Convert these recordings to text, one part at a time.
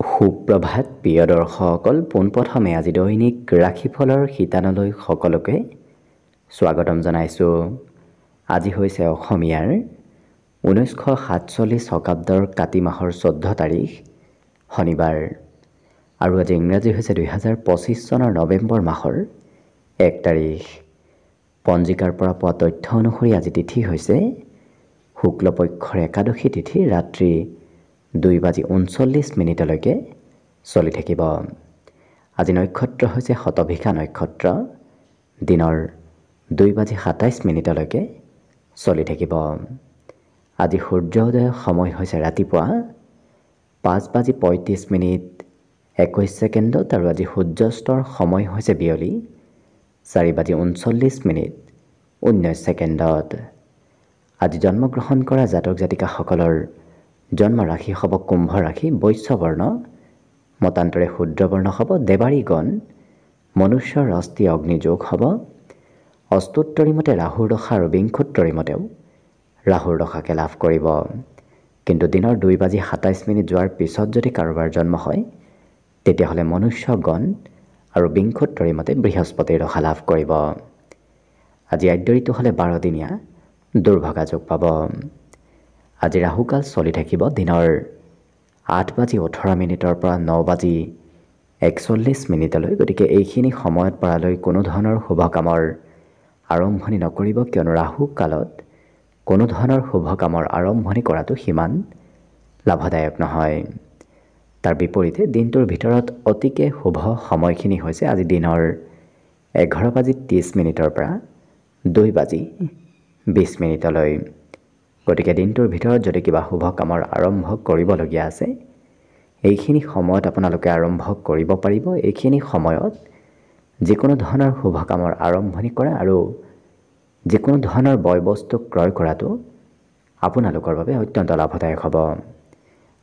সুপ্ৰভাত প্ৰিয় দৰ্শকসকল, পোনপ্ৰথমে আজি দৈনিক ৰাশিফলৰ শিতানলৈ সকলোকে স্বাগতম জনাইছোঁ। আজি হৈছে অসমীয়াৰ 1947 শকাব্দৰ কাতি মাহৰ 14 তাৰিখ শনিবাৰ আৰু আজি ইংৰাজী হৈছে 2025 চনৰ নৱেম্বৰ মাহৰ 1 তাৰিখ। পঞ্জিকাৰ পৰা পোৱা তথ্য অনুসৰি আজি তিথি হৈছে শুক্লপক্ষৰ একাদশী তিথি, ৰাত্ৰি 2:39 চলি থাকিব। আজি নক্ষত্ৰ হৈছে শতভিষা নক্ষত্ৰ, দিনৰ 2:27 চলি থাকিব। আজি সূৰ্যোদয়ৰ সময় হৈছে ৰাতিপুৱা 5:35 আৰু আজি সূৰ্যাস্তৰ সময় হৈছে বিয়লি 4:39 আজি জন্মগ্ৰহণ কৰা জাতক জাতিকাসকলৰ জন্ম ৰাশি হ'ব কুম্ভ ৰাশি, বৈশ্য বৰ্ণ, মতান্তৰে শূদ্ৰ বৰ্ণ হ'ব, দেৱাৰী গণ, মনুষ্যৰ অস্থি অগ্নিযোগ হ'ব। অষ্টোত্তৰী মতে ৰাহুৰ দশা আৰু বিংশোত্তৰী মতেও ৰাহুৰ দশাকে লাভ কৰিব। কিন্তু দিনৰ 2:27 যোৱাৰ পিছত যদি কাৰোবাৰ জন্ম হয় তেতিয়াহ'লে মনুষ্য গণ আৰু বিংশোত্তৰী মতে বৃহস্পতিৰ দশা লাভ কৰিব। আজি আদ্যৰিটো হ'লে 12 দিনীয়া দুৰ্ভগা যোগ পাব। আজি ৰাহুকাল চলি থাকিব দিনৰ 8:18 পৰা 9:41। গতিকে এইখিনি সময়ত পৰালৈ কোনো ধৰণৰ শুভ কামৰ আৰম্ভণি নকৰিব, কিয়নো ৰাহু কালত কোনো ধৰণৰ শুভ কামৰ আৰম্ভণি কৰাটো সিমান লাভদায়ক নহয়। তাৰ বিপৰীতে দিনটোৰ ভিতৰত অতিকে শুভ সময়খিনি হৈছে আজি দিনৰ 11:30 পৰা 2:20। গতিকে দিনটোৰ ভিতৰত যদি কিবা শুভ কামৰ আৰম্ভ কৰিবলগীয়া আছে এইখিনি সময়ত আপোনালোকে আৰম্ভ কৰিব পাৰিব। এইখিনি সময়ত যিকোনো ধৰণৰ শুভ কামৰ আৰম্ভণি কৰা আৰু যিকোনো ধৰণৰ বয় বস্তু ক্ৰয় কৰাটো আপোনালোকৰ বাবে অত্যন্ত লাভদায়ক হ'ব।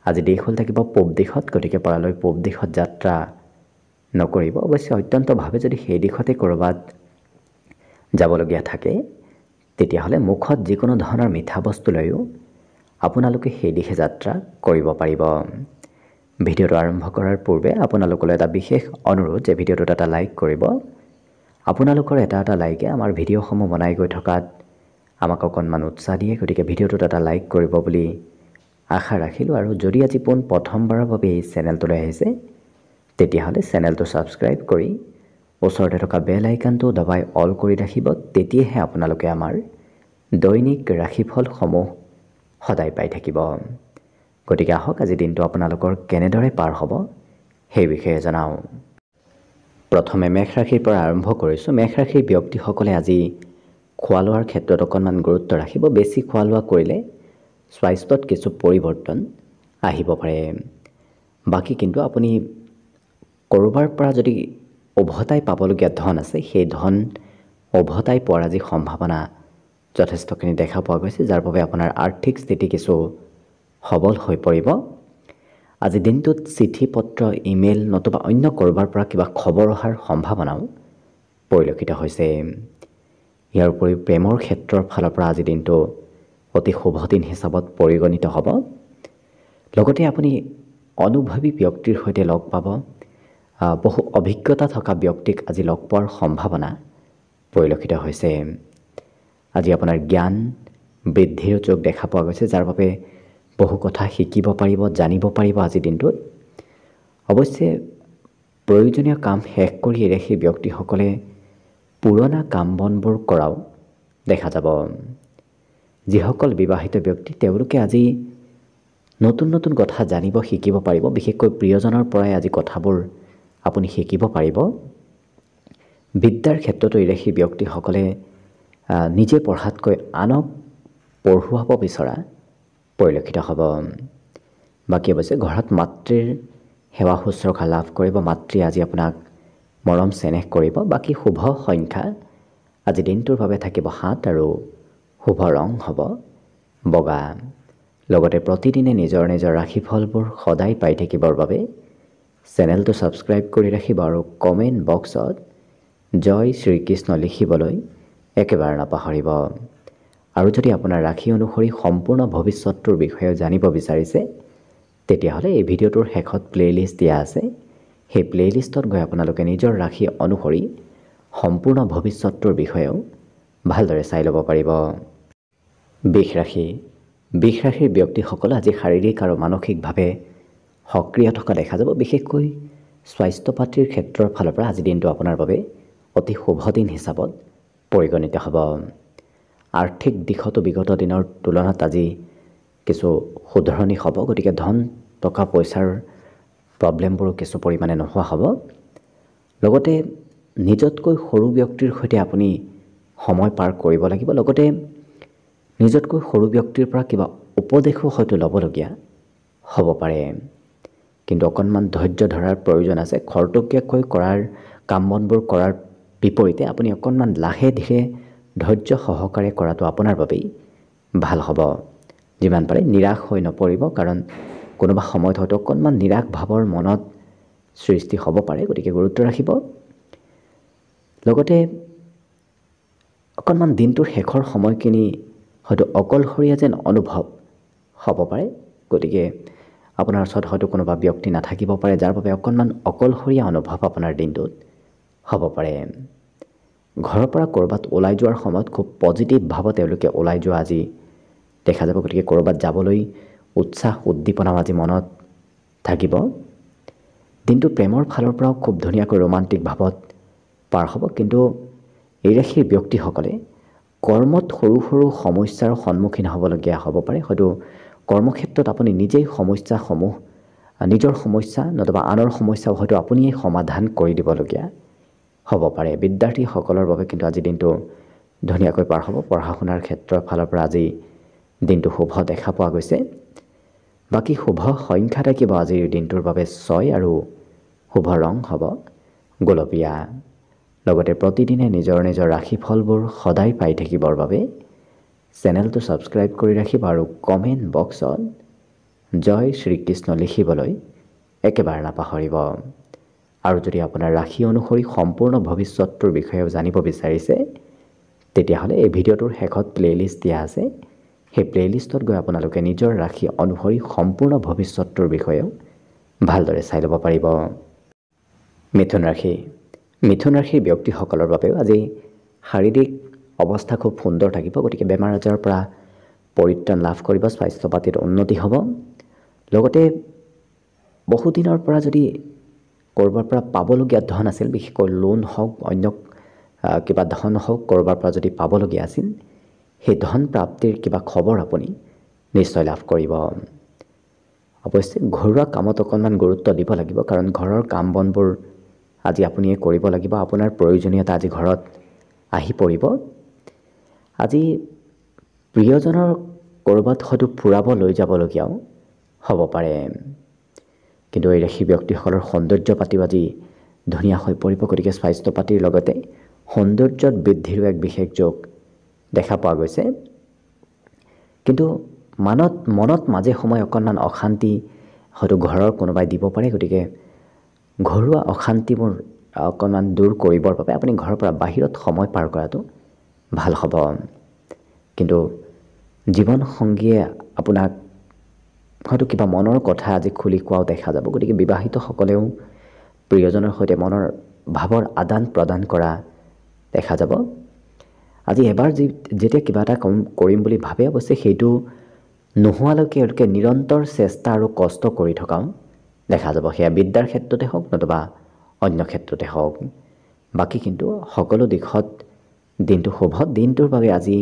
আজি দিশ হ'ল থাকিব পূব দিশত, গতিকে পৰালৈ পূব দিশত যাত্ৰা নকৰিব। অৱশ্যে অত্যন্তভাৱে যদি সেই দিশতে ক'ৰবাত যাবলগীয়া থাকে তেতিয়াহ'লে মুখত যিকোনো ধৰণৰ মিঠা বস্তু লৈও আপোনালোকে সেই দিশে যাত্ৰা কৰিব পাৰিব। ভিডিঅ'টো আৰম্ভ কৰাৰ পূৰ্বে আপোনালোকলৈ এটা বিশেষ অনুৰোধ যে ভিডিঅ'টোত এটা লাইক কৰিব। আপোনালোকৰ এটা লাইকে আমাৰ ভিডিঅ'সমূহ বনাই গৈ থকাত আমাক অকণমান উৎসাহ দিয়ে। গতিকে ভিডিঅ'টোত এটা লাইক কৰিব বুলি আশা ৰাখিলোঁ। আৰু যদি আজি প্ৰথমবাৰৰ বাবে এই চেনেলটোলৈ আহিছে তেতিয়াহ'লে চেনেলটো ছাবস্ক্ৰাইব কৰি ওচৰতে থকা বেল আইকনটো দবাই অল কৰি ৰাখিব। তেতিয়াহে আপোনালোকে আমাৰ দৈনিক ৰাশিফলসমূহ সদায় পাই থাকিব। গতিকে আহক আজি দিনটো আপোনালোকৰ কেনেদৰে পাৰ হ'ব সেই বিষয়ে জনাওঁ। প্ৰথমে মেষ ৰাশিৰ পৰা আৰম্ভ কৰিছোঁ। মেষ ৰাশিৰ ব্যক্তিসকলে আজি খোৱা লোৱাৰ ক্ষেত্ৰত অকণমান গুৰুত্ব ৰাখিব। বেছি খোৱা লোৱা কৰিলে স্বাস্থ্যত কিছু পৰিৱৰ্তন আহিব পাৰে। বাকী কিন্তু আপুনি ক'ৰবাৰ পৰা যদি উভতাই পাবলগীয়া ধন আছে সেই ধন উভতাই পোৱাৰ আজি সম্ভাৱনা যথেষ্টখিনি দেখা পোৱা গৈছে, যাৰ বাবে আপোনাৰ আৰ্থিক স্থিতি কিছু সবল হৈ পৰিব। আজি দিনটোত চিঠি পত্ৰ, ইমেইল নতুবা অন্য ক'ৰবাৰ পৰা কিবা খবৰ অহাৰ সম্ভাৱনাও পৰিলক্ষিত হৈছে। ইয়াৰ উপৰিও প্ৰেমৰ ক্ষেত্ৰৰ ফালৰ পৰা আজি দিনটো অতি শুভ দিন হিচাপত পৰিগণিত হ'ব। লগতে আপুনি অনুভৱী ব্যক্তিৰ সৈতে লগ পাব। বহু অভিজ্ঞতা থকা ব্যক্তিক আজি লগ পোৱাৰ সম্ভাৱনা পৰিলক্ষিত হৈছে। আজি আপোনাৰ জ্ঞান বৃদ্ধিৰ যোগ দেখা পোৱা গৈছে, যাৰ বাবে বহু কথা শিকিব পাৰিব, জানিব পাৰিব আজিৰ দিনটোত। অৱশ্যে প্ৰয়োজনীয় কাম শেষ কৰি এৰে সেই ব্যক্তিসকলে পুৰণা কাম বনবোৰ কৰাও দেখা যাব। যিসকল বিবাহিত ব্যক্তি তেওঁলোকে আজি নতুন নতুন কথা জানিব, শিকিব পাৰিব। বিশেষকৈ প্ৰিয়জনৰ পৰাই আজি কথাবোৰ আপুনি শিকিব পাৰিব। বিদ্যাৰ ক্ষেত্ৰতো সেই ব্যক্তিসকলে নিজে পঢ়াতকৈ আনক পঢ়ুৱাব বিচৰা পৰিলক্ষিত হ'ব। বাকী অৱশ্যে ঘৰত মাতৃৰ সেৱা শুশ্ৰূষা লাভ কৰিব। মাতৃয়ে আজি আপোনাক মৰম চেনেহ কৰিব। বাকী শুভ সংখ্যা আজি দিনটোৰ বাবে থাকিব 7 আৰু শুভ ৰং হ'ব বগা। লগতে প্ৰতিদিনে নিজৰ নিজৰ ৰাশিফলবোৰ সদায় পাই থাকিবৰ বাবে চেনেলটো ছাবস্ক্ৰাইব কৰি ৰাখিব আৰু কমেণ্ট বক্সত জয় শ্ৰীকৃষ্ণ লিখিবলৈ একেবাৰে নাপাহৰিব। আৰু যদি আপোনাৰ ৰাশি অনুসৰি সম্পূৰ্ণ ভৱিষ্যতটোৰ বিষয়ে জানিব বিচাৰিছে তেতিয়াহ'লে এই ভিডিঅ'টোৰ শেষত প্লে'লিষ্ট দিয়া আছে। সেই প্লে'লিষ্টত গৈ আপোনালোকে নিজৰ ৰাশি অনুসৰি সম্পূৰ্ণ ভৱিষ্যতটোৰ বিষয়েও ভালদৰে চাই ল'ব পাৰিব। বৃষ ৰাশি। বৃষ ৰাশিৰ ব্যক্তিসকল আজি শাৰীৰিক আৰু মানসিকভাৱে সক্ৰিয় থকা দেখা যাব। বিশেষকৈ স্বাস্থ্য পাতিৰ ক্ষেত্ৰৰ ফালৰ পৰা আজিৰ দিনটো আপোনাৰ বাবে অতি শুভ দিন হিচাপত পৰিগণিত হ'ব। আৰ্থিক দিশতো বিগত দিনৰ তুলনাত আজি কিছু শুধৰণি হ'ব, গতিকে ধন টকা পইচাৰ প্ৰব্লেমবোৰো কিছু পৰিমাণে নোহোৱা হ'ব। লগতে নিজতকৈ সৰু ব্যক্তিৰ সৈতে আপুনি সময় পাৰ কৰিব লাগিব। লগতে নিজতকৈ সৰু ব্যক্তিৰ পৰা কিবা উপদেশো হয়তো ল'বলগীয়া হ'ব পাৰে, কিন্তু অকণমান ধৈৰ্য ধৰাৰ প্ৰয়োজন আছে। খৰতকীয়াকৈ কৰাৰ কাম বনবোৰ কৰাৰ বিপৰীতে আপুনি অকণমান লাহে ধীৰে ধৈৰ্য সহকাৰে কৰাটো আপোনাৰ বাবেই ভাল হ'ব। যিমান পাৰে নিৰাশ হৈ নপৰিব, কাৰণ কোনোবা সময়ত হয়তো অকণমান নিৰাশ ভাৱৰ মনত সৃষ্টি হ'ব পাৰে, গতিকে গুৰুত্ব ৰাখিব। লগতে অকণমান দিনটোৰ শেষৰ সময়খিনি হয়তো অকলশৰীয়া যেন অনুভৱ হ'ব পাৰে, গতিকে আপোনাৰ ওচৰত হয়তো কোনোবা ব্যক্তি নাথাকিব পাৰে, যাৰ বাবে অকণমান অকলশৰীয়া অনুভৱ আপোনাৰ দিনটোত হ'ব পাৰে। ঘৰৰ পৰা ক'ৰবাত ওলাই যোৱাৰ সময়ত খুব পজিটিভ ভাৱত তেওঁলোকে ওলাই যোৱা আজি দেখা যাব, গতিকে ক'ৰবাত যাবলৈ উৎসাহ উদ্দীপনাও আজি মনত থাকিব। দিনটো প্ৰেমৰ ফালৰ পৰাও খুব ধুনীয়াকৈ ৰোমান্টিক ভাৱত পাৰ হ'ব, কিন্তু এই ৰাশিৰ ব্যক্তিসকলে কৰ্মত সৰু সৰু সমস্যাৰ সন্মুখীন হ'বলগীয়া হ'ব পাৰে। হয়তো কৰ্মক্ষেত্ৰত আপুনি নিজেই সমস্যাসমূহ, নিজৰ সমস্যা নতুবা আনৰ সমস্যাও হয়তো আপুনিয়েই সমাধান কৰি দিবলগীয়া হ'ব পাৰে। বিদ্যাৰ্থীসকলৰ বাবে কিন্তু আজি দিনটো ধুনীয়াকৈ পাৰ হ'ব। পঢ়া শুনাৰ ক্ষেত্ৰৰ ফালৰ পৰা আজি দিনটো শুভ দেখা পোৱা গৈছে। বাকী শুভ সংখ্যা থাকিব আজিৰ দিনটোৰ বাবে 6 আৰু শুভ ৰং হ'ব গোলপীয়া। লগতে প্ৰতিদিনে নিজৰ নিজৰ ৰাশিফলবোৰ সদায় পাই থাকিবৰ বাবে চেনেলটো ছাবস্ক্ৰাইব কৰি ৰাখিব আৰু কমেণ্ট বক্সত জয় শ্ৰীকৃষ্ণ লিখিবলৈ একেবাৰে নাপাহৰিব। আৰু যদি আপোনাৰ ৰাশি অনুসৰি সম্পূৰ্ণ ভৱিষ্যতটোৰ বিষয়েও জানিব বিচাৰিছে, তেতিয়াহ'লে এই ভিডিঅ'টোৰ শেষত প্লে'লিষ্ট দিয়া আছে। সেই প্লে'লিষ্টত গৈ আপোনালোকে নিজৰ ৰাশি অনুসৰি সম্পূৰ্ণ ভৱিষ্যতটোৰ বিষয়েও ভালদৰে চাই ল'ব পাৰিব। মিথুন ৰাশি। মিথুন ৰাশিৰ ব্যক্তিসকলৰ বাবেও আজি শাৰীৰিক অৱস্থা খুব সুন্দৰ থাকিব, গতিকে বেমাৰ আজাৰৰ পৰা পৰিত্ৰাণ লাভ কৰিব, স্বাস্থ্য পাতিৰ উন্নতি হ'ব। লগতে বহুদিনৰ পৰা যদি ক'ৰবাৰ পৰা পাবলগীয়া ধন আছিল, বিশেষকৈ লোন হওক অন্য কিবা ধন হওক ক'ৰবাৰ পৰা যদি পাবলগীয়া আছিল, সেই ধন প্ৰাপ্তিৰ কিবা খবৰ আপুনি নিশ্চয় লাভ কৰিব। অৱশ্যে ঘৰুৱা কামত অকণমান গুৰুত্ব দিব লাগিব, কাৰণ ঘৰৰ কাম বনবোৰ আজি আপুনিয়ে কৰিব লাগিব। আপোনাৰ প্ৰয়োজনীয়তা আজি ঘৰত আহি পৰিব। আজি প্ৰিয়জনৰ ক'ৰবাত হয়তো ফুৰাব লৈ যাবলগীয়াও হ'ব পাৰে, কিন্তু এই ৰাশি ব্যক্তিসকলৰ সৌন্দৰ্য পাতিও আজি ধুনীয়া হৈ পৰিব, গতিকে স্বাস্থ্য পাতিৰ লগতে সৌন্দৰ্যত বৃদ্ধিৰো এক বিশেষ যোগ দেখা পোৱা গৈছে। কিন্তু মনত মাজে সময়ে অকণমান অশান্তি হয়তো ঘৰৰ কোনোবাই দিব পাৰে, গতিকে ঘৰুৱা অশান্তিবোৰ অকণমান দূৰ কৰিবৰ বাবে আপুনি ঘৰৰ পৰা বাহিৰত সময় পাৰ কৰাটো ভাল হ'ব। কিন্তু জীৱনসংগীয়ে আপোনাক হয়তো কিবা মনৰ কথা আজি খুলি কোৱাও দেখা যাব, গতিকে বিবাহিতসকলেও প্ৰিয়জনৰ সৈতে মনৰ ভাৱৰ আদান প্ৰদান কৰা দেখা যাব। আজি এবাৰ যেতিয়া কিবা এটা কৰিম বুলি ভাবে, অৱশ্যে সেইটো নোহোৱালৈকে এওঁলোকে নিৰন্তৰ চেষ্টা আৰু কষ্ট কৰি থকাও দেখা যাব, সেয়া বিদ্যাৰ ক্ষেত্ৰতে হওক নতুবা অন্য ক্ষেত্ৰতে হওক। বাকী কিন্তু সকলো দিশত দিনটো শুভ। দিনটোৰ বাবে আজি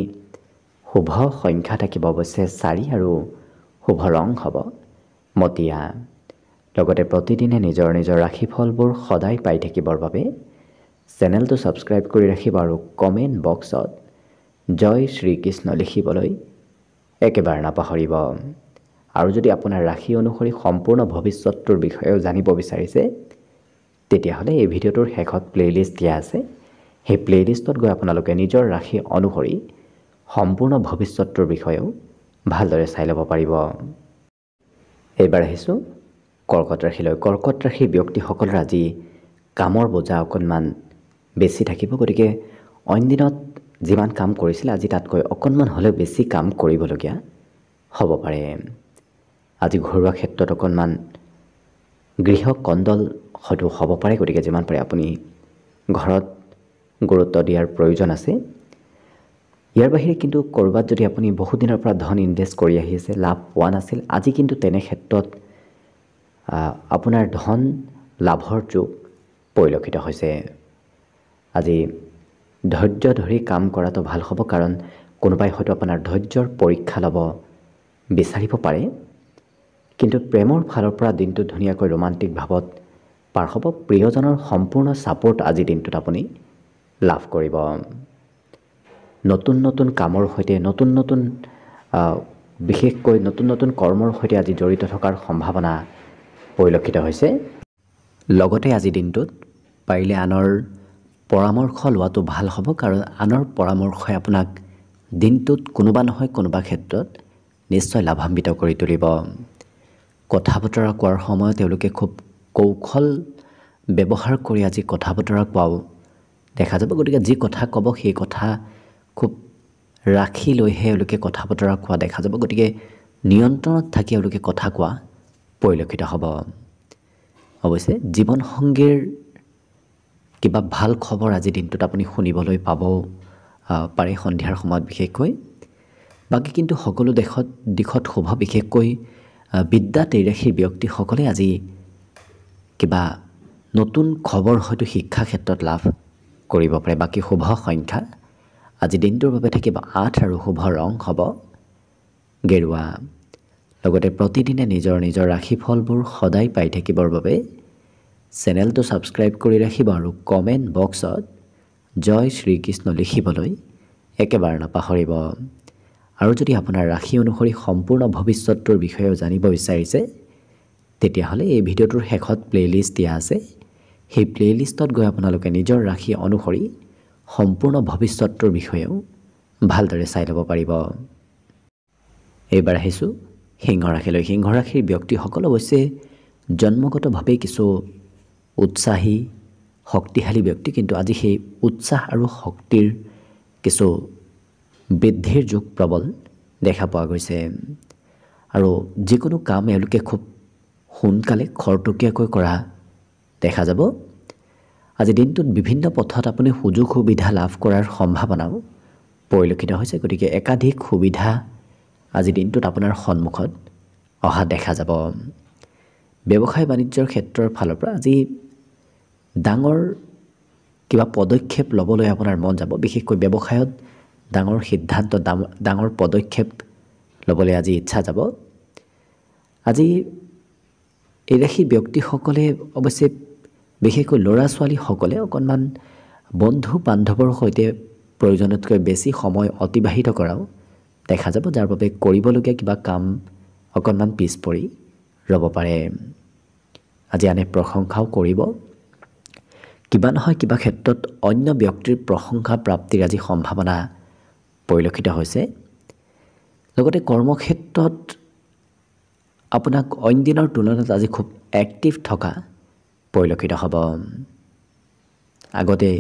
শুভ সংখ্যা থাকিব অৱশ্যে 4 আৰু শুভ ৰং হ'ব মটীয়া। লগতে প্ৰতিদিনে নিজৰ নিজৰ ৰাশিফলবোৰ সদায় পাই থাকিবৰ বাবে চেনেলটো ছাবস্ক্ৰাইব কৰি ৰাখিব আৰু কমেণ্ট বক্সত জয় শ্ৰীকৃষ্ণ লিখিবলৈ একেবাৰে নাপাহৰিব। আৰু যদি আপোনাৰ ৰাশি অনুসৰি সম্পূৰ্ণ ভৱিষ্যতটোৰ বিষয়েও জানিব বিচাৰিছে, তেতিয়াহ'লে এই ভিডিঅ'টোৰ শেষত প্লে'লিষ্ট দিয়া আছে। সেই প্লে'লিষ্টত গৈ আপোনালোকে নিজৰ ৰাশি অনুসৰি সম্পূৰ্ণ ভৱিষ্যতটোৰ বিষয়েও ভালদৰে চাই ল'ব পাৰিব। এইবাৰ আহিছোঁ কৰ্কট ৰাশিলৈ। কৰ্কট ৰাশিৰ ব্যক্তিসকলৰ আজি কামৰ বোজা অকণমান বেছি থাকিব, গতিকে অইন দিনত যিমান কাম কৰিছিলে আজি তাতকৈ অকণমান হ'লেও বেছি কাম কৰিবলগীয়া হ'ব পাৰে। আজি ঘৰুৱা ক্ষেত্ৰত অকণমান গৃহ কণ্ডল হয়তো হ'ব পাৰে, গতিকে যিমান পাৰে আপুনি ঘৰত গুৰুত্ব দিয়াৰ প্ৰয়োজন আছে। ইয়াৰ বাহিৰে কিন্তু ক'ৰবাত যদি আপুনি বহুদিনৰ পৰা ধন ইনভেষ্ট কৰি আহি আছে, লাভ পোৱা নাছিল, আজি কিন্তু তেনে ক্ষেত্ৰত আপোনাৰ ধন লাভৰ যোগ পৰিলক্ষিত হৈছে। আজি ধৈৰ্য ধৰি কাম কৰাটো ভাল হ'ব, কাৰণ কোনোবাই হয়তো আপোনাৰ ধৈৰ্যৰ পৰীক্ষা ল'ব বিচাৰিব পাৰে। কিন্তু প্ৰেমৰ ফালৰ পৰা দিনটো ধুনীয়াকৈ ৰোমান্টিক ভাৱত পাৰ হ'ব। প্ৰিয়জনৰ সম্পূৰ্ণ ছাপোৰ্ট আজিৰ দিনটোত আপুনি লাভ কৰিব। নতুন নতুন কামৰ সৈতে বিশেষকৈ নতুন কৰ্মৰ সৈতে আজি জড়িত থকাৰ সম্ভাৱনা পৰিলক্ষিত হৈছে। লগতে আজিৰ দিনটোত পাৰিলে আনৰ পৰামৰ্শ লোৱাটো ভাল হ'ব, কাৰণ আনৰ পৰামৰ্শই আপোনাক দিনটোত কোনোবা নহয় কোনোবা ক্ষেত্ৰত নিশ্চয় লাভান্বিত কৰি তুলিব। কথা বতৰা কোৱাৰ সময়ত তেওঁলোকে খুব কৌশল ব্যৱহাৰ কৰি আজি কথা বতৰা কোৱাও দেখা যাব। গতিকে যি কথা ক'ব সেই কথা খুব ৰাখি লৈহে এওঁলোকে কথা বতৰা কোৱা দেখা যাব। গতিকে নিয়ন্ত্ৰণত থাকি এওঁলোকে কথা কোৱা পৰিলক্ষিত হ'ব। অৱশ্যে জীৱনসংগীৰ কিবা ভাল খবৰ আজিৰ দিনটোত আপুনি শুনিবলৈ পাব পাৰে, সন্ধিয়াৰ সময়ত বিশেষকৈ। বাকী কিন্তু সকলো দিশত শুভ। বিশেষকৈ বিদ্যা তিৰাশীৰ ব্যক্তিসকলে আজি কিবা নতুন খবৰ হয়তো শিক্ষা ক্ষেত্ৰত লাভ কৰিব পাৰে। বাকী শুভ সংখ্যা আজি দিনটোৰ বাবে থাকিব 8 আৰু শুভ ৰং হ'ব গেৰুৱা। লগতে প্ৰতিদিনে নিজৰ ৰাশিফলবোৰ সদায় পাই থাকিবৰ বাবে চেনেলটো ছাবস্ক্ৰাইব কৰি ৰাখিব আৰু কমেণ্ট বক্সত জয় শ্ৰীকৃষ্ণ লিখিবলৈ একেবাৰে নাপাহৰিব। আৰু যদি আপোনাৰ ৰাশি অনুসৰি সম্পূৰ্ণ ভৱিষ্যতটোৰ বিষয়েও জানিব বিচাৰিছে, তেতিয়াহ'লে এই ভিডিঅ'টোৰ শেষত প্লে'লিষ্ট দিয়া আছে। সেই প্লে'লিষ্টত গৈ আপোনালোকে নিজৰ ৰাশি অনুসৰি সম্পূৰ্ণ ভৱিষ্যতটোৰ বিষয়েও ভালদৰে চাই ল'ব পাৰিব। এইবাৰ আহিছোঁ সিংহ ৰাশিলৈ। সিংহ ৰাশিৰ ব্যক্তিসকল অৱশ্যে জন্মগতভাৱেই কিছু উৎসাহী শক্তিশালী ব্যক্তি, কিন্তু আজি সেই উৎসাহ আৰু শক্তিৰ কিছু বৃদ্ধিৰ যোগ প্ৰবল দেখা পোৱা গৈছে। আৰু যিকোনো কাম এওঁলোকে খুব সোনকালে খৰতকীয়াকৈ কৰা দেখা যাব। আজি দিনটোত বিভিন্ন পথত আপুনি সুযোগ সুবিধা লাভ কৰাৰ সম্ভাৱনাও পৰিলক্ষিত হৈছে। গতিকে একাধিক সুবিধা আজি দিনটোত আপোনাৰ সন্মুখত অহা দেখা যাব। ব্যৱসায় বাণিজ্যৰ ক্ষেত্ৰৰ ফালৰ পৰা আজি ডাঙৰ কিবা পদক্ষেপ ল'বলৈ আপোনাৰ মন যাব। বিশেষকৈ ব্যৱসায়ত ডাঙৰ সিদ্ধান্ত, ডাঙৰ পদক্ষেপ ল'বলৈ আজি ইচ্ছা যাব। আজি এই ৰাশি ব্যক্তিসকলে অৱশ্যে বিশেষকৈ ল'ৰা ছোৱালীসকলে অকণমান বন্ধু বান্ধৱৰ সৈতে প্ৰয়োজনতকৈ বেছি সময় অতিবাহিত কৰাও দেখা যাব, যাৰ বাবে কৰিবলগীয়া কিবা কাম অকণমান পিছ পৰি ৰ'ব পাৰে। আজি আনে প্ৰশংসাও কৰিব। কিবা নহয় কিবা ক্ষেত্ৰত অন্য ব্যক্তিৰ প্ৰশংসা প্ৰাপ্তিৰ আজি সম্ভাৱনা পৰিলক্ষিত হৈছে। লগতে কৰ্মক্ষেত্ৰত আপোনাক অইন দিনৰ তুলনাত আজি খুব এক্টিভ থকা পৰিলক্ষিত হ'ব। আগতে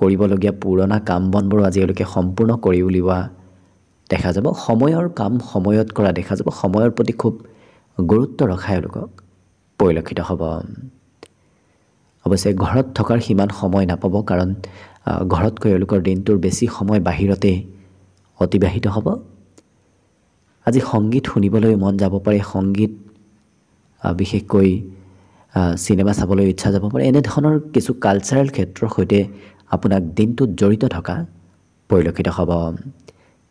কৰিবলগীয়া পুৰণা কাম বনবোৰ আজি এওঁলোকে সম্পূৰ্ণ কৰি উলিওৱা দেখা যাব। সময়ৰ কাম সময়ত কৰা দেখা যাব। সময়ৰ প্ৰতি খুব গুৰুত্ব ৰখা এওঁলোকক পৰিলক্ষিত হ'ব। অৱশ্যে ঘৰত থকাৰ সিমান সময় নাপাব, কাৰণ ঘৰতকৈ এওঁলোকৰ দিনটোৰ বেছি সময় বাহিৰতে অতিবাহিত হ'ব। আজি সংগীত শুনিবলৈ মন যাব পাৰে, সংগীত বিশেষকৈ চিনেমা চাবলৈ ইচ্ছা যাব পাৰে। এনেধৰণৰ কিছু কালচাৰেল ক্ষেত্ৰৰ সৈতে আপোনাক দিনটোত জড়িত থকা পৰিলক্ষিত হ'ব।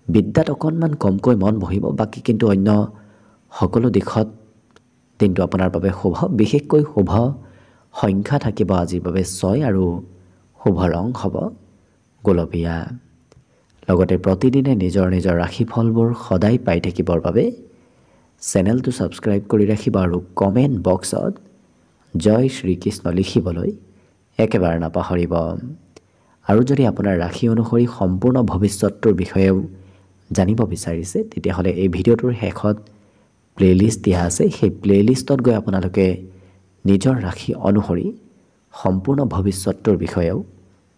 বিদ্যাত অকণমান কমকৈ মন বহিব। বাকী কিন্তু অন্য সকলো দিশত দিনটো আপোনাৰ বাবে শুভ। বিশেষকৈ শুভ সংখ্যা থাকিব আজিৰ বাবে 6 আৰু শুভ ৰং হ'ব গোলপীয়া। লগতে প্ৰতিদিনে নিজৰ ৰাশিফলবোৰ সদায় পাই থাকিবৰ বাবে চেনেলটো ছাবস্ক্ৰাইব কৰি ৰাখিব আৰু কমেণ্ট বক্সত জয় শ্ৰীকৃষ্ণ লিখিবলৈ একেবাৰে নাপাহৰিব। আৰু যদি আপোনাৰ ৰাশি অনুসৰি সম্পূৰ্ণ ভৱিষ্যতটোৰ বিষয়েও জানিব বিচাৰিছে, তেতিয়াহ'লে এই ভিডিঅ'টোৰ শেষত প্লে'লিষ্ট দিয়া আছে। সেই প্লে'লিষ্টত গৈ আপোনালোকে নিজৰ ৰাশি অনুসৰি সম্পূৰ্ণ ভৱিষ্যতটোৰ বিষয়েও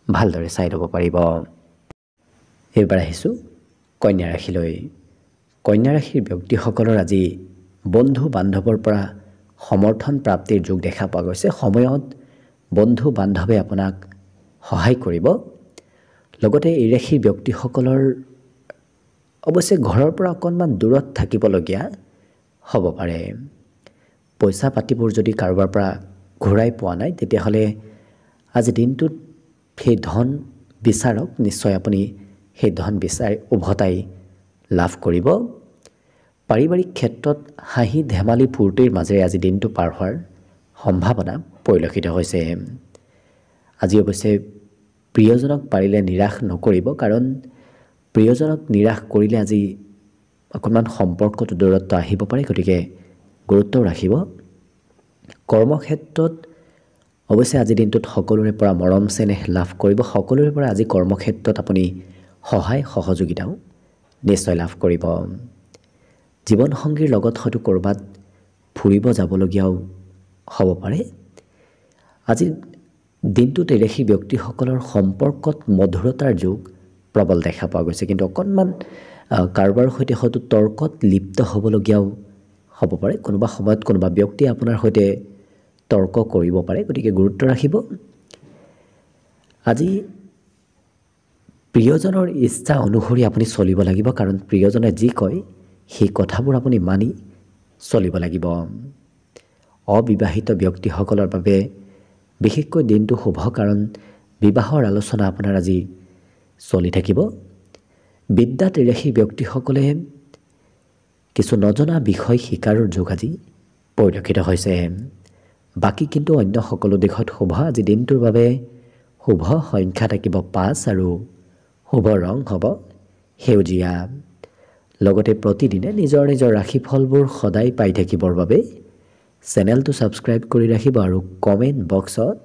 ভালদৰে চাই ল'ব পাৰিব। এইবাৰ আহিছোঁ কন্যা ৰাশিলৈ। কন্যা ৰাশিৰ ব্যক্তিসকলৰ আজি বন্ধু বান্ধৱৰ পৰা সমৰ্থন প্ৰাপ্তিৰ যোগ দেখা পোৱা গৈছে। সময়ত বন্ধু বান্ধৱে আপোনাক সহায় কৰিব। লগতে এই ৰাশিৰ ব্যক্তিসকলৰ অৱশ্যে ঘৰৰ পৰা অকণমান দূৰত থাকিবলগীয়া হ'ব পাৰে। পইচা পাতিবোৰ যদি কাৰোবাৰ পৰা ঘূৰাই পোৱা নাই তেতিয়াহ'লে আজি দিনটোত সেই ধন বিচাৰক, নিশ্চয় আপুনি সেই ধন বিচাৰি উভতাই লাভ কৰিব। পাৰিবাৰিক ক্ষেত্ৰত হাঁহি ধেমালি ফূৰ্তিৰ মাজেৰে আজি দিনটো পাৰ হোৱাৰ সম্ভাৱনা পৰিলক্ষিত হৈছে। আজি অৱশ্যে প্ৰিয়জনক পাৰিলে নিৰাশ নকৰিব, কাৰণ প্ৰিয়জনক নিৰাশ কৰিলে আজি অকণমান সম্পৰ্কটো দূৰত্ব আহিব পাৰে, গতিকে গুৰুত্ব ৰাখিব। কৰ্মক্ষেত্ৰত অৱশ্যে আজিৰ দিনটোত সকলোৰে পৰা মৰম চেনেহ লাভ কৰিব। সকলোৰে পৰা আজি কৰ্মক্ষেত্ৰত আপুনি সহায় সহযোগিতাও নিশ্চয় লাভ কৰিব। জীৱনসংগীৰ লগত হয়তো ক'ৰবাত ফুৰিব যাবলগীয়াও হ'ব পাৰে। আজি দিনটোত এই ৰাশি ব্যক্তিসকলৰ সম্পৰ্কত মধুৰতাৰ যোগ প্ৰবল দেখা পোৱা গৈছে, কিন্তু অকণমান কাৰোবাৰ সৈতে হয়তো তৰ্কত লিপ্ত হ'বলগীয়াও হ'ব পাৰে। কোনোবা সময়ত কোনোবা ব্যক্তিয়ে আপোনাৰ সৈতে তৰ্ক কৰিব পাৰে, গতিকে গুৰুত্ব ৰাখিব। আজি প্ৰিয়জনৰ ইচ্ছা অনুসৰি আপুনি চলিব লাগিব, কাৰণ প্ৰিয়জনে যি কয় সেই কথাবোৰ আপুনি মানি চলিব লাগিব। অবিবাহিত ব্যক্তিসকলৰ বাবে বিশেষকৈ দিনটো শুভ, কাৰণ বিবাহৰ আলোচনা আপোনাৰ আজি চলি থাকিব। বিদ্যাত ৰাশি ব্যক্তিসকলে কিছু নজনা বিষয় শিকাৰৰ যোগ আজি পৰিলক্ষিত হৈছে। বাকী কিন্তু অন্য সকলো দিশত শুভ। আজি দিনটোৰ বাবে শুভ সংখ্যা থাকিব 5 আৰু শুভ ৰং হ'ব সেউজীয়া। লগতে প্ৰতিদিনে নিজৰ নিজৰ ৰাশিফলবোৰ সদায় পাই থাকিবৰ বাবে চেনেলটো ছাবস্ক্ৰাইব কৰি ৰাখিব আৰু কমেণ্ট বক্সত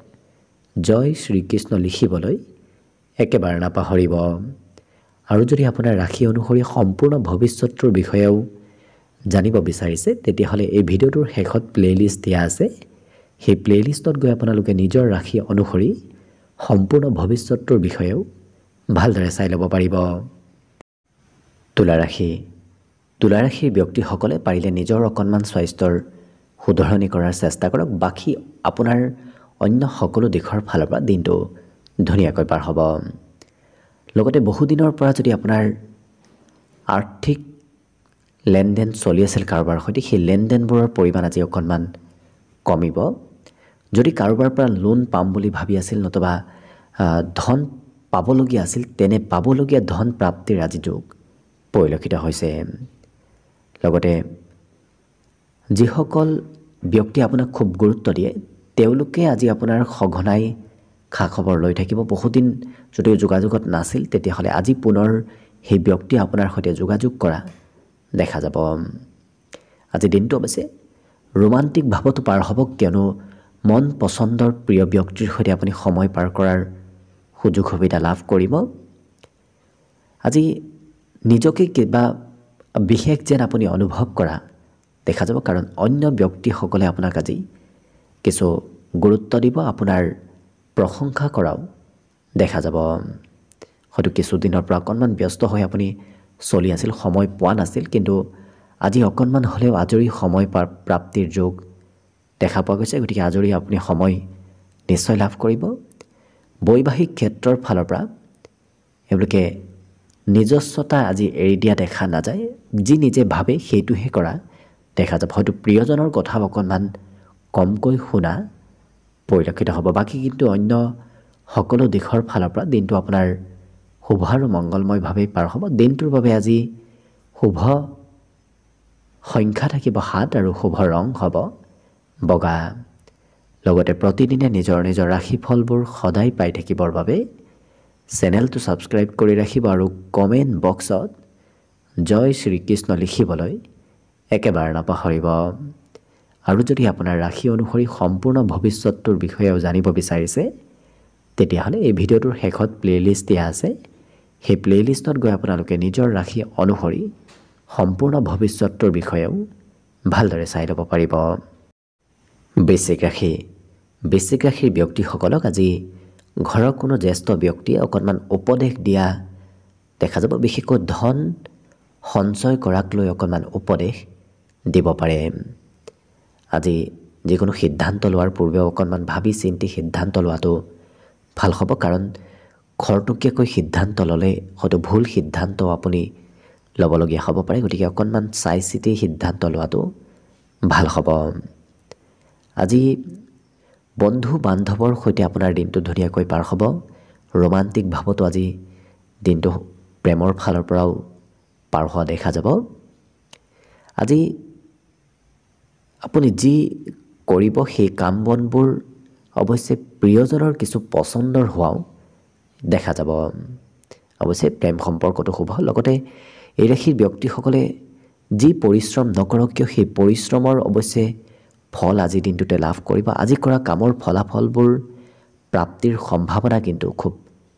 জয় শ্ৰীকৃষ্ণ লিখিবলৈ একেবাৰে নাপাহৰিব। আৰু যদি আপোনাৰ ৰাশি অনুসৰি সম্পূৰ্ণ ভৱিষ্যতৰ বিষয়েও জানিব বিচাৰিছে তেতিয়াহ'লে এই ভিডিঅ'টোৰ শেষত প্লে'লিষ্ট দিয়া আছে। সেই প্লে'লিষ্টত গৈ আপোনালোকে নিজৰ ৰাশি অনুসৰি সম্পূৰ্ণ ভৱিষ্যতৰ বিষয়েও ভালদৰে চাই ল'ব পাৰিব। তুলা ৰাশি। তুলা ৰাশিৰ ব্যক্তিসকলে পাৰিলে নিজৰ অকণমান স্বাস্থ্যৰ শুধৰণি কৰাৰ চেষ্টা কৰক। বাকী আপোনাৰ অন্য সকলো দিশৰ ফালৰ পৰা দিনটো ধুনীয়াকৈ পাৰ হ'ব। লগতে বহুদিনৰ পৰা যদি আপোনাৰ আৰ্থিক লেনদেন চলি আছিল কাৰোবাৰ সৈতে, সেই লেনদেনবোৰৰ পৰিমাণ আজি অকণমান কমিব। যদি কাৰোবাৰ পৰা লোন পাম বুলি ভাবি আছিল, নতুবা ধন পাবলগীয়া আছিল, তেনে পাবলগীয়া ধন প্ৰাপ্তিৰ আজি যোগ পৰিলক্ষিত হৈছে। লগতে যিসকল ব্যক্তিয়ে আপোনাক খুব গুৰুত্ব দিয়ে তেওঁলোকে আজি আপোনাৰ সঘনাই খা খবৰ লৈ থাকিব। বহুদিন যদি যোগাযোগত নাছিল তেতিয়াহ'লে আজি পুনৰ সেই ব্যক্তিয়ে আপোনাৰ সৈতে যোগাযোগ কৰা দেখা যাব। আজি দিনটো অৱশ্যে ৰোমান্টিক ভাৱতো পাৰ হ'ব, কিয়নো মন পচন্দৰ প্ৰিয় ব্যক্তিৰ সৈতে আপুনি সময় পাৰ কৰাৰ সুযোগ সুবিধা লাভ কৰিব। আজি নিজকে কিবা বিশেষ যেন আপুনি অনুভৱ কৰা দেখা যাব, কাৰণ অন্য ব্যক্তিসকলে আপোনাক আজি কিছু গুৰুত্ব দিব, আপোনাৰ প্ৰশংসা কৰাও দেখা যাব। হয়তো কিছুদিনৰ পৰা অকণমান ব্যস্ত হৈ আপুনি চলি আছিল, সময় পোৱা নাছিল, কিন্তু আজি অকণমান হ'লেও আজৰি সময় প্ৰাপ্তিৰ যোগ দেখা পোৱা গৈছে। গতিকে আজৰি আপুনি সময় নিশ্চয় লাভ কৰিব। বৈবাহিক ক্ষেত্ৰৰ ফালৰ পৰা এওঁলোকে নিজস্বতা আজি এৰি দিয়া দেখা নাযায়। যি নিজে ভাবে সেইটোহে কৰা দেখা যাব। হয়তো প্ৰিয়জনৰ কথা অকণমান কমকৈ শুনা পৰিলক্ষিত হ'ব। বাকী কিন্তু অন্য সকলো দিশৰ ফালৰ পৰা দিনটো আপোনাৰ শুভ আৰু মংগলময়ভাৱে পাৰ হ'ব। দিনটোৰ বাবে আজি শুভ সংখ্যা থাকিব 7 আৰু শুভ ৰং হ'ব বগা। লগতে প্ৰতিদিনে নিজৰ নিজৰ ৰাশিফলবোৰ সদায় পাই থাকিবৰ বাবে চেনেলটো ছাবস্ক্ৰাইব কৰি ৰাখিব আৰু কমেণ্ট বক্সত জয় শ্ৰীকৃষ্ণ লিখিবলৈ একেবাৰে নাপাহৰিব। আৰু যদি আপোনাৰ ৰাশি অনুসৰি সম্পূৰ্ণ ভৱিষ্যতৰ বিষয়েও জানিব বিচাৰিছে তেতিয়াহ'লে এই ভিডিঅ'টোৰ শেষত প্লে'লিষ্ট দিয়া আছে। সেই প্লে'লিষ্টত গৈ আপোনালোকে নিজৰ ৰাশি অনুসৰি সম্পূৰ্ণ ভৱিষ্যতৰ বিষয়েও ভালদৰে চাই ল'ব পাৰিব। বৃশ্চিক ৰাশি। বৃশ্চিক ৰাশিৰ ব্যক্তিসকলক আজি ঘৰৰ কোনো জ্যেষ্ঠ ব্যক্তিয়ে অকণমান উপদেশ দিয়া দেখা যাব। বিশেষকৈ ধন সঞ্চয় কৰাক লৈ অকণমান উপদেশ দিব পাৰে। আজি যিকোনো সিদ্ধান্ত লোৱাৰ পূৰ্বে অকণমান ভাবি চিন্তি সিদ্ধান্ত লোৱাটো ভাল হ'ব, কাৰণ খৰতকীয়াকৈ সিদ্ধান্ত ল'লে হয়তো ভুল সিদ্ধান্ত আপুনি ল'বলগীয়া হ'ব পাৰে। গতিকে অকণমান চাই চিতি সিদ্ধান্ত লোৱাটো ভাল হ'ব। আজি বন্ধু বান্ধৱৰ সৈতে আপোনাৰ দিনটো ধুনীয়াকৈ পাৰ হ'ব। ৰোমান্টিক ভাৱতো আজি দিনটো প্ৰেমৰ ফালৰ পৰাও পাৰ হোৱা দেখা যাব। আজি আপুনি যি কৰিব সেই কাম বনবোৰ অৱশ্যে প্ৰিয়জনৰ কিছু পচন্দৰ হোৱাও দেখা যাব। অৱশ্যে প্ৰেম সম্পৰ্কটো শুভ। লগতে এই ৰাশিৰ ব্যক্তিসকলে যি পৰিশ্ৰম নকৰক কিয় সেই পৰিশ্ৰমৰ অৱশ্যে ফল আজিৰ দিনটোতে লাভ কৰিব। আজি কৰা কামৰ ফলাফলবোৰ প্ৰাপ্তিৰ সম্ভাৱনা কিন্তু খুব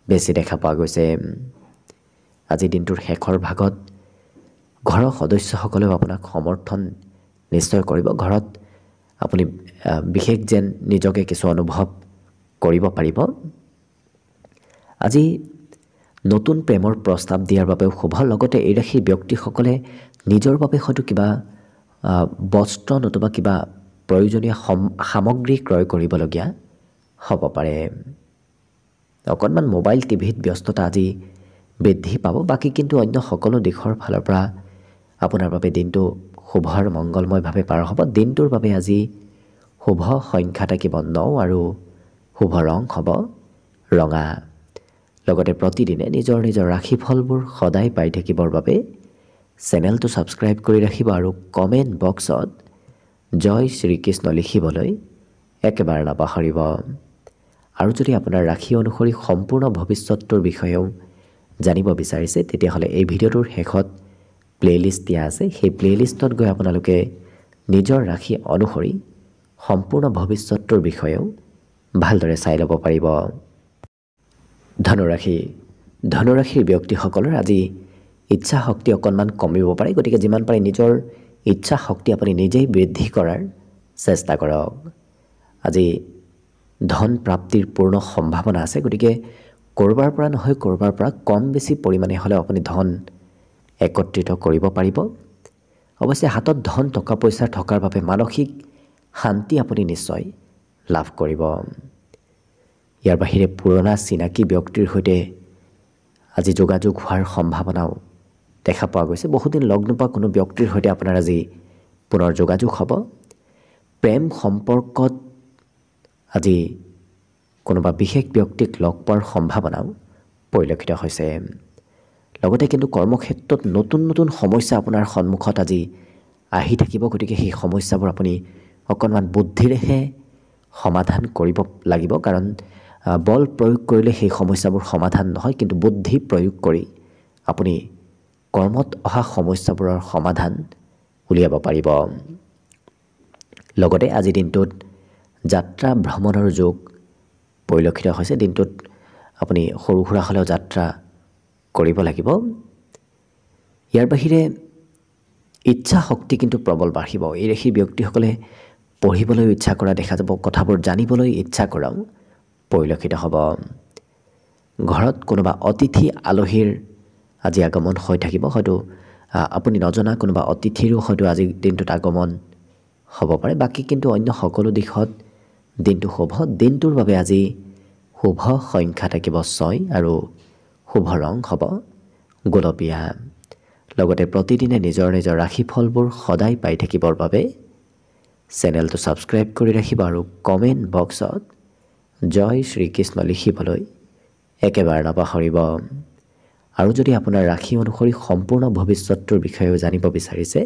বেছি দেখা পোৱা গৈছে। আজিৰ দিনটোৰ শেষৰ ভাগত ঘৰৰ সদস্যসকলেও আপোনাক সমৰ্থন নিশ্চয় কৰিব। ঘৰত আপুনি বিশেষ যেন নিজকে কিছু অনুভৱ কৰিব পাৰিব। আজি নতুন প্ৰেমৰ প্ৰস্তাৱ দিয়াৰ বাবেও শুভ। লগতে এই ৰাশিৰ ব্যক্তিসকলে নিজৰ বাবে হয়তো কিবা বস্ত্ৰ নতুবা কিবা প্ৰয়োজনীয় সামগ্ৰী ক্ৰয় কৰিবলগীয়া হ'ব পাৰে। অকণমান মোবাইল টিভিত ব্যস্ততা আজি বৃদ্ধি পাব। বাকী কিন্তু অন্য সকলো দিশৰ ফালৰ পৰা আপোনাৰ বাবে দিনটো শুভ আৰু মংগলময়ভাৱে পাৰ হ'ব। দিনটোৰ বাবে আজি শুভ সংখ্যা থাকিব 9 আৰু শুভ ৰং হ'ব ৰঙা। লগতে প্ৰতিদিনে নিজৰ নিজৰ ৰাশিফলবোৰ সদায় পাই থাকিবৰ বাবে চেনেলটো ছাবস্ক্ৰাইব কৰি ৰাখিব আৰু কমেণ্ট বক্সত জয় শ্ৰীকৃষ্ণ লিখিবলৈ একেবাৰে নাপাহৰিব। আৰু যদি আপোনাৰ ৰাশি অনুসৰি সম্পূৰ্ণ ভৱিষ্যতটোৰ বিষয়েও জানিব বিচাৰিছে, তেতিয়াহ'লে এই ভিডিঅ'টোৰ শেষত প্লে'লিষ্ট দিয়া আছে। সেই প্লে'লিষ্টত গৈ আপোনালোকে নিজৰ ৰাশি অনুসৰি সম্পূৰ্ণ ভৱিষ্যতটোৰ বিষয়েও ভালদৰে চাই ল'ব পাৰিব। ধনুৰাশিৰ ব্যক্তিসকলৰ আজি ইচ্ছা শক্তি অকণমান কমিব পাৰে। গতিকে যিমান পাৰে নিজৰ ইচ্ছা শক্তি আপুনি নিজেই বৃদ্ধি কৰাৰ চেষ্টা কৰক। আজি ধন প্ৰাপ্তিৰ পূৰ্ণ সম্ভাৱনা আছে। গতিকে ক'ৰবাৰ পৰা নহয় ক'ৰবাৰ পৰা কম বেছি পৰিমাণে হ'লেও আপুনি ধন একত্ৰিত কৰিব পাৰিব। অৱশ্যে হাতত ধন টকা পইচা থকাৰ বাবে মানসিক শান্তি আপুনি নিশ্চয় লাভ কৰিব। ইয়াৰ বাহিৰে পুৰণা চিনাকি ব্যক্তিৰ সৈতে আজি যোগাযোগ হোৱাৰ সম্ভাৱনাও দেখা পোৱা গৈছে। বহুদিন লগ নোপোৱা কোনো ব্যক্তিৰ সৈতে আপোনাৰ আজি পুনৰ যোগাযোগ হ'ব। প্ৰেম সম্পৰ্কত আজি কোনোবা বিশেষ ব্যক্তিক লগ পোৱাৰ সম্ভাৱনাও পৰিলক্ষিত হৈছে। লগতে কিন্তু কৰ্মক্ষেত্ৰত নতুন নতুন সমস্যা আপোনাৰ সন্মুখত আজি আহি থাকিব। গতিকে সেই সমস্যাবোৰ আপুনি অকণমান বুদ্ধিৰেহে সমাধান কৰিব লাগিব, কাৰণ বল প্ৰয়োগ কৰিলে সেই সমস্যাবোৰ সমাধান নহয়, কিন্তু বুদ্ধি প্ৰয়োগ কৰি আপুনি কৰ্মত অহা সমস্যাবোৰৰ সমাধান উলিয়াব পাৰিব। লগতে আজিৰ দিনটোত যাত্ৰা ভ্ৰমণৰ যোগ পৰিলক্ষিত হৈছে। দিনটোত আপুনি সৰু সুৰা হ'লেও যাত্ৰা কৰিব লাগিব। ইয়াৰ বাহিৰে ইচ্ছা শক্তি কিন্তু প্ৰবল বাঢ়িব। এই ৰাশিৰ ব্যক্তিসকলে পঢ়িবলৈ ইচ্ছা কৰা দেখা যাব। কথাবোৰ জানিবলৈ ইচ্ছা কৰাও পৰিলক্ষিত হ'ব। ঘৰত কোনোবা অতিথি আলহীৰ আজি আগমন হৈ থাকিব। হয়তো আপুনি নজনা কোনোবা অতিথিৰো হয়তো আজিৰ দিনটোত আগমন হ'ব পাৰে। বাকী কিন্তু অন্য সকলো দিশত দিনটো শুভ। দিনটোৰ বাবে আজি শুভ সংখ্যা থাকিব 6 আৰু শুভ ৰং হ'ব গোলপীয়া। লগতে প্ৰতিদিনে নিজৰ নিজৰ ৰাশিফলবোৰ সদায় পাই থাকিবৰ বাবে চেনেলটো ছাবস্ক্ৰাইব কৰি ৰাখিব আৰু কমেণ্ট বক্সত জয় শ্ৰীকৃষ্ণ লিখিবলৈ একেবাৰে নাপাহৰিব। আৰু যদি আপোনাৰ ৰাশি অনুসৰি সম্পূৰ্ণ ভৱিষ্যতটোৰ বিষয়েও জানিব বিচাৰিছে,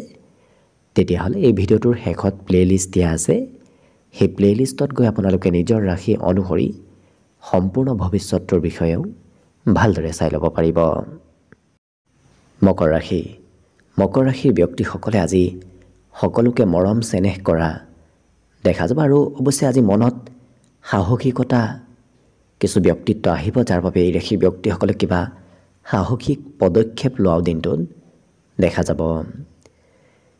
তেতিয়াহ'লে এই ভিডিঅ'টোৰ শেষত প্লে'লিষ্ট দিয়া আছে। সেই প্লে'লিষ্টত গৈ আপোনালোকে নিজৰ ৰাশি অনুসৰি সম্পূৰ্ণ ভৱিষ্যতটোৰ বিষয়েও ভালদৰে চাই ল'ব পাৰিব। মকৰ ৰাশিৰ ব্যক্তিসকলে আজি সকলোকে মৰম চেনেহ কৰা দেখা যাব। আৰু অৱশ্যে আজি মনত সাহসিকতা কিছু ব্যক্তিত্ব আহিব, যাৰ বাবে এই ৰাশিৰ ব্যক্তিসকলে কিবা সাহসিক পদক্ষেপ লোৱাও দিনটোত দেখা যাব।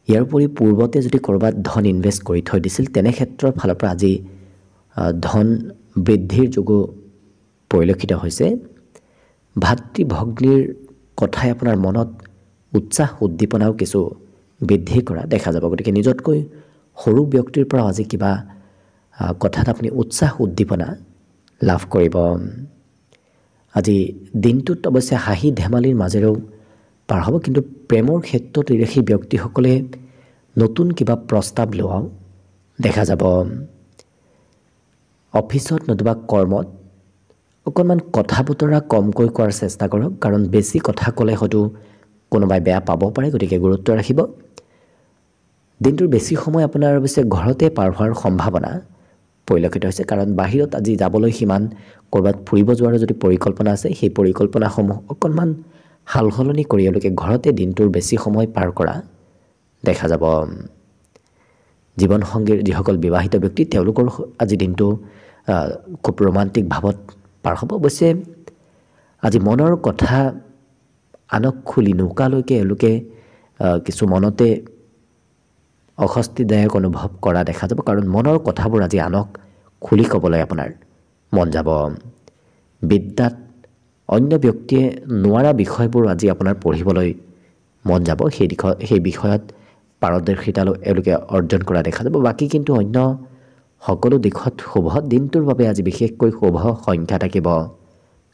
ইয়াৰ উপৰি পূৰ্বতে যদি ক'ৰবাত ধন ইনভেষ্ট কৰি থৈ দিছিল, তেনে ক্ষেত্ৰৰ ফালৰ পৰা আজি ধন বৃদ্ধিৰ যোগো পৰিলক্ষিত হৈছে। ভাতৃ ভগ্নীৰ কথাই আপোনাৰ মনত উৎসাহ উদ্দীপনাও কিছু বৃদ্ধি কৰা দেখা যাব। গতিকে নিজতকৈ সৰু ব্যক্তিৰ পৰা আজি কিবা কথাত আপুনি উৎসাহ উদ্দীপনা লাভ কৰিব। আজি দিনটোত অৱশ্যে হাঁহি ধেমালিৰ মাজেৰেও পাৰ হ'ব, কিন্তু প্ৰেমৰ ক্ষেত্ৰত ঋষি ব্যক্তিসকলে নতুন কিবা প্ৰস্তাৱ লোৱাও দেখা যাব। অফিচত নতুবা কৰ্মত অকণমান কথা বতৰা কমকৈ কোৱাৰ চেষ্টা কৰক, কাৰণ বেছি কথা ক'লে হয়তো কোনোবাই বেয়া পাব পাৰে, গতিকে গুৰুত্ব ৰাখিব। দিনটোৰ বেছি সময় আপোনাৰ অৱশ্যে ঘৰতে পাৰ হোৱাৰ সম্ভাৱনা পৰিলক্ষিত হৈছে, কাৰণ বাহিৰত আজি যাবলৈ সিমান ক'ৰবাত ফুৰিব যোৱাৰ যদি পৰিকল্পনা আছে, সেই পৰিকল্পনাসমূহ অকণমান সাল সলনি কৰি এওঁলোকে ঘৰতে দিনটোৰ বেছি সময় পাৰ কৰা দেখা যাব। জীৱনসংগীৰ যিসকল বিবাহিত ব্যক্তি তেওঁলোকৰ আজি দিনটো খুব ৰোমান্টিক ভাৱত পাৰ হ'ব। অৱশ্যে আজি মনৰ কথা আনক খুলি নোকোৱালৈকে এওঁলোকে কিছু মনতে অস্বস্তিদায়ক অনুভৱ কৰা দেখা যাব, কাৰণ মনৰ কথাবোৰ আজি আনক খুলি ক'বলৈ আপোনাৰ মন যাব। বিদ্যাত অন্য ব্যক্তিয়ে নোৱাৰা বিষয়বোৰ আজি আপোনাৰ পঢ়িবলৈ মন যাব, সেই বিষয়ত পাৰদৰ্শিতা এওঁলোকে অৰ্জন কৰা দেখা যাব। বাকী কিন্তু অন্য সকলো দিশত শুভ। দিনটোৰ বাবে আজি বিশেষকৈ শুভ সংখ্যা থাকিব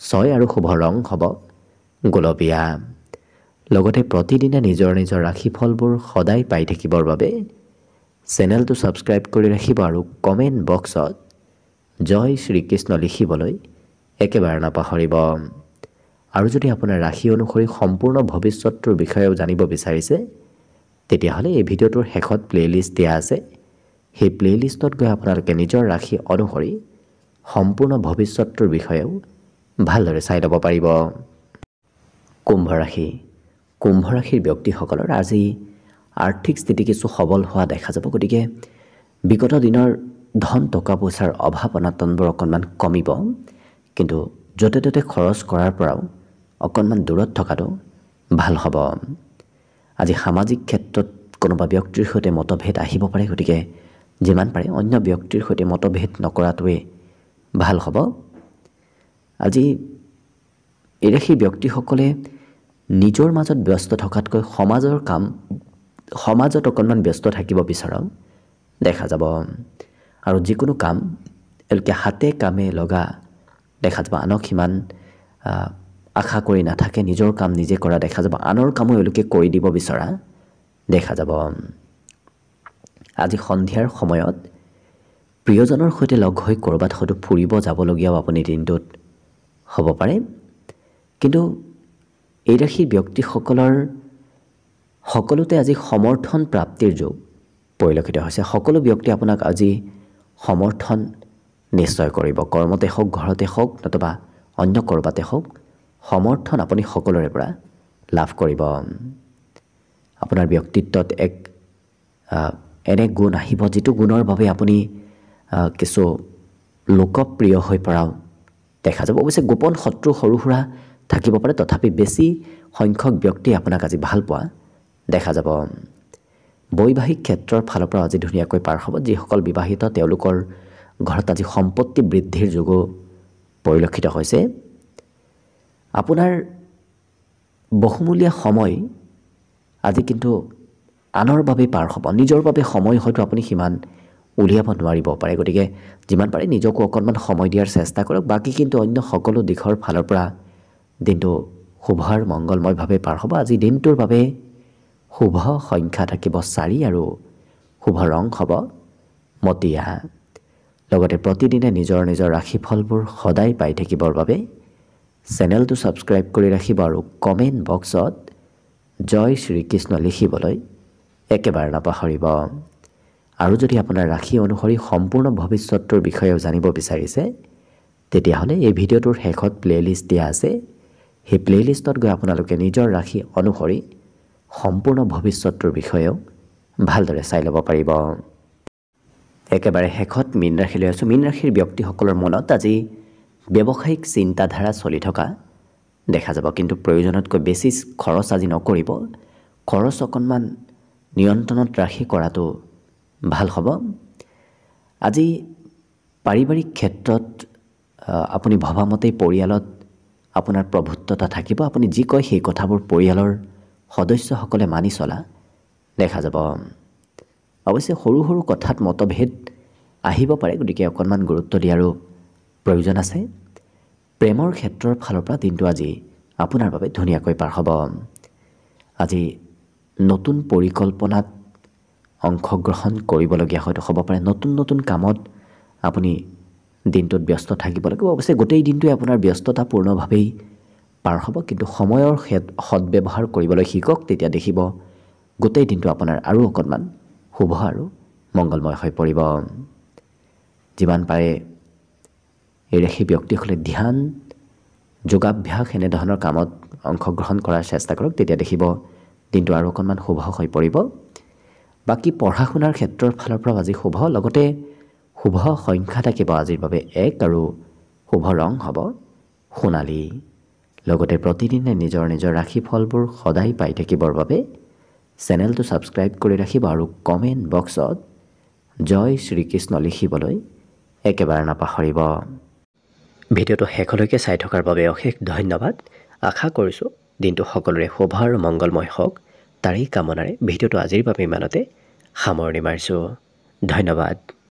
6 আৰু শুভ ৰং হ'ব গোলপীয়া। লগতে প্ৰতিদিনে নিজৰ নিজৰ ৰাশিফলবোৰ সদায় পাই থাকিবৰ বাবে চেনেলটো ছাবস্ক্ৰাইব কৰি ৰাখিব আৰু কমেণ্ট বক্সত জয় শ্ৰীকৃষ্ণ লিখিবলৈ একেবাৰে নাপাহৰিব। আৰু যদি আপোনাৰ ৰাশি অনুসৰি সম্পূৰ্ণ ভৱিষ্যতটোৰ বিষয়েও জানিব বিচাৰিছে, তেতিয়াহ'লে এই ভিডিঅ'টোৰ শেষত প্লে'লিষ্ট দিয়া আছে। সেই প্লে'লিষ্টত গৈ আপোনালোকে নিজৰ ৰাশি অনুসৰি সম্পূৰ্ণ ভৱিষ্যতটোৰ বিষয়েও ভালদৰে চাই ল'ব পাৰিব। কুম্ভ ৰাশি। কুম্ভ ৰাশিৰ ব্যক্তিসকলৰ আজি আৰ্থিক স্থিতি কিছু সবল হোৱা দেখা যাব। গতিকে বিগত দিনৰ ধন টকা পইচাৰ অভাৱ অনাটনবোৰ অকণমান কমিব, কিন্তু য'তে ত'তে খৰচ কৰাৰ পৰাও অকণমান দূৰত থকাটো ভাল হ'ব। আজি সামাজিক ক্ষেত্ৰত কোনোবা ব্যক্তিৰ সৈতে মতভেদ আহিব পাৰে, গতিকে যিমান পাৰে অন্য ব্যক্তিৰ সৈতে মতভেদ নকৰাটোৱে ভাল হ'ব। আজি এই ৰাশিৰ ব্যক্তিসকলে নিজৰ মাজত ব্যস্ত থকাতকৈ সমাজত অকণমান ব্যস্ত থাকিব বিচৰা দেখা যাব। আৰু যিকোনো কাম এওঁলোকে হাতে কামে লগা দেখা যাব। আনক সিমান আশা কৰি নাথাকে, নিজৰ কাম নিজে কৰা দেখা যাব। আনৰ কামো এওঁলোকে কৰি দিব বিচৰা দেখা যাব। আজি সন্ধিয়াৰ সময়ত প্ৰিয়জনৰ সৈতে লগ হৈ ক'ৰবাত হয়তো ফুৰিব যাবলগীয়াও আপুনি দিনটোত হ'ব পাৰে, কিন্তু এই ৰাশিৰ ব্যক্তিসকলৰ সকলোতে আজি সমৰ্থন প্ৰাপ্তিৰ যোগ পৰিলক্ষিত হৈছে। সকলো ব্যক্তি আপোনাক আজি সমৰ্থন নিশ্চয় কৰিব। কৰ্মতে হওক, ঘৰতে হওক, নতুবা অন্য ক'ৰবাতে হওক, সমৰ্থন আপুনি সকলোৰে পৰা লাভ কৰিব। আপোনাৰ ব্যক্তিত্বত এনে গুণ আহিব, যিটো গুণৰ বাবে আপুনি কিছু লোকপ্ৰিয় হৈ পৰাও দেখা যাব। অৱশ্যে গোপন শত্ৰু সৰু সুৰা থাকিব পাৰে, তথাপি বেছি সংখ্যক ব্যক্তিয়ে আপোনাক আজি ভাল পোৱা দেখা যাব। বৈবাহিক ক্ষেত্ৰৰ ফালৰ পৰা আজি ধুনীয়াকৈ পাৰ হ'ব। যিসকল বিবাহিত তেওঁলোকৰ ঘৰত আজি সম্পত্তি বৃদ্ধিৰ যোগো পৰিলক্ষিত হৈছে। আপোনাৰ বহুমূলীয়া সময় আজি কিন্তু আনৰ বাবে পাৰ হ'ব। নিজৰ বাবে সময় হয়তো আপুনি সিমান উলিয়াব নোৱাৰিব পাৰে, গতিকে যিমান পাৰে নিজকো অকণমান সময় দিয়াৰ চেষ্টা কৰক। বাকী কিন্তু অন্য সকলো দিশৰ ফালৰ পৰা দিনটো শুভ আৰু মংগলময়ভাৱে পাৰ হ'ব। আজি দিনটোৰ বাবে শুভ সংখ্যা থাকিব 4 আৰু শুভ ৰং হ'ব মটীয়া। লগতে প্ৰতিদিনে নিজৰ নিজৰ ৰাশিফলবোৰ সদায় পাই থাকিবৰ বাবে চেনেলটো ছাবস্ক্ৰাইব কৰি ৰাখিব আৰু কমেণ্ট বক্সত জয় শ্ৰীকৃষ্ণ লিখিবলৈ একেবাৰে নাপাহৰিব। আৰু যদি আপোনাৰ ৰাশি অনুসৰি সম্পূৰ্ণ ভৱিষ্যতটোৰ বিষয়েও জানিব বিচাৰিছে, তেতিয়াহ'লে এই ভিডিঅ'টোৰ শেষত প্লে'লিষ্ট দিয়া আছে। সেই প্লে'লিষ্টত গৈ আপোনালোকে নিজৰ ৰাশি অনুসৰি সম্পূৰ্ণ ভৱিষ্যতটোৰ বিষয়েও ভালদৰে চাই ল'ব পাৰিব। একেবাৰে শেষত মীন ৰাশিলৈ আছোঁ। মীন ৰাশিৰ ব্যক্তিসকলৰ মনত আজি ব্যৱসায়িক চিন্তাধাৰা চলি থকা দেখা যাব, কিন্তু প্ৰয়োজনতকৈ বেছি খৰচ আজি নকৰিব। খৰচ অকণমান নিয়ন্ত্ৰণত ৰাখি কৰাটো ভাল হ'ব। আজি পাৰিবাৰিক ক্ষেত্ৰত আপুনি ভবামতেই পৰিয়ালত আপোনাৰ প্ৰভুত্বতা থাকিব। আপুনি যি কয় সেই কথাবোৰ পৰিয়ালৰ সদস্যসকলে মানি চলা দেখা যাব। অৱশ্যে সৰু সৰু কথাত মতভেদ আহিব পাৰে, গতিকে অকণমান গুৰুত্ব দিয়াৰো প্ৰয়োজন আছে। প্ৰেমৰ ক্ষেত্ৰৰ ফালৰ পৰা দিনটো আজি আপোনাৰ বাবে ধুনীয়াকৈ পাৰ হ'ব। আজি নতুন পৰিকল্পনাত অংশগ্ৰহণ কৰিবলগীয়া হয়তো হ'ব পাৰে। নতুন নতুন কামত আপুনি দিনটোত ব্যস্ত থাকিব লাগিব। অৱশ্যে গোটেই দিনটোৱে আপোনাৰ ব্যস্ততাপূৰ্ণভাৱেই পাৰ হ'ব, কিন্তু সময়ৰ সদব্যৱহাৰ কৰিবলৈ শিকক। তেতিয়া দেখিব গোটেই দিনটো আপোনাৰ আৰু অকণমান শুভ আৰু মংগলময় হৈ পৰিব। যিমান পাৰে এই ৰাশি ব্যক্তিসকলে ধ্যান, যোগাভ্যাস এনেধৰণৰ কামত অংশগ্ৰহণ কৰাৰ চেষ্টা কৰক। তেতিয়া দেখিব দিনটো আৰু অকণমান শুভ হৈ পৰিব। বাকী পঢ়া শুনাৰ ক্ষেত্ৰৰ ফালৰ পৰাও আজি শুভ, লগতে শুভ সংখ্যা থাকিব আজিৰ বাবে 1 আৰু শুভ ৰং হ'ব সোণালী। লগতে প্ৰতিদিনে নিজৰ নিজৰ ৰাশিফলবোৰ সদায় পাই থাকিবৰ বাবে চেনেলটো ছাবস্ক্ৰাইব কৰি ৰাখিব আৰু কমেণ্ট বক্সত জয় শ্ৰীকৃষ্ণ লিখিবলৈ একেবাৰে নাপাহৰিব। ভিডিঅ'টো শেষলৈকে চাই থকাৰ বাবে অশেষ ধন্যবাদ। আশা কৰিছোঁ দিনটো সকলোৰে শুভ আৰু মংগলময় হওক, তাৰেই কামনাৰে ভিডিঅ'টো আজিৰ বাবে ইমানতে সামৰণি মাৰিছোঁ। ধন্যবাদ।